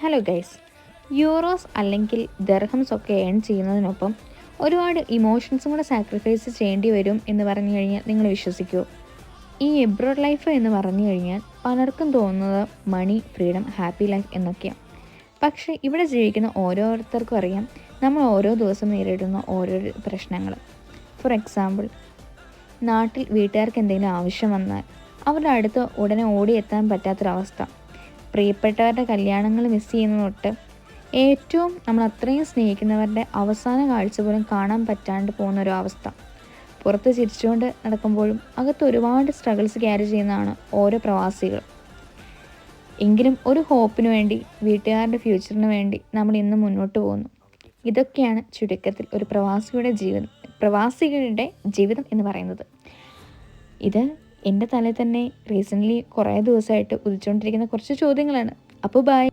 Hello guys, euros അല്ലെങ്കിൽ dirhams ഒക്കെ earn ചെയ്യുന്നതിനൊപ്പം ഒരുപാട് ഇമോഷൻസും കൂടെ സാക്രിഫൈസ് ചെയ്യേണ്ടി വരും എന്ന് പറഞ്ഞു കഴിഞ്ഞാൽ നിങ്ങൾ വിശ്വസിക്കുമോ? ഈ എബ്രോഡ് ലൈഫ് എന്ന് പറഞ്ഞു കഴിഞ്ഞാൽ പലർക്കും തോന്നുന്നത് മണി, ഫ്രീഡം, ഹാപ്പി ലൈഫ് എന്നൊക്കെയാണ്. പക്ഷേ ഇവിടെ ജീവിക്കുന്ന ഓരോരുത്തർക്കും അറിയാം നമ്മൾ ഓരോ ദിവസം നേരിടുന്ന ഓരോ പ്രശ്നങ്ങൾ. ഫോർ എക്സാമ്പിൾ, നാട്ടിൽ വീട്ടുകാർക്ക് എന്തെങ്കിലും ആവശ്യം വന്നാൽ അവരുടെ അടുത്ത് ഉടനെ ഓടിയെത്താൻ പറ്റാത്തൊരവസ്ഥ, പ്രിയപ്പെട്ടവരുടെ കല്യാണങ്ങൾ മിസ് ചെയ്യുന്ന തൊട്ട് ഏറ്റവും നമ്മൾ അത്രയും സ്നേഹിക്കുന്നവരുടെ അവസാന കാഴ്ച പോലും കാണാൻ പറ്റാണ്ട് പോകുന്നൊരു അവസ്ഥ. പുറത്ത് ചിരിച്ചുകൊണ്ട് നടക്കുമ്പോഴും അകത്ത് ഒരുപാട് സ്ട്രഗിൾസ് ക്യാരി ചെയ്യുന്നതാണ് ഓരോ പ്രവാസികൾ. എങ്കിലും ഒരു ഹോപ്പിന് വേണ്ടി, വീട്ടുകാരുടെ ഫ്യൂച്ചറിന് വേണ്ടി നമ്മൾ ഇന്ന് മുന്നോട്ട് പോകുന്നു. ഇതൊക്കെയാണ് ചുരുക്കത്തിൽ ഒരു പ്രവാസികളുടെ ജീവിതം എന്ന് പറയുന്നത്. ഇത് എൻ്റെ തലയിൽ തന്നെ റീസെൻ്റ്ലി കുറേ ദിവസമായിട്ട് ഉദിച്ചുകൊണ്ടിരിക്കുന്ന കുറച്ച് ചോദ്യങ്ങളാണ്. അപ്പോൾ ബൈ.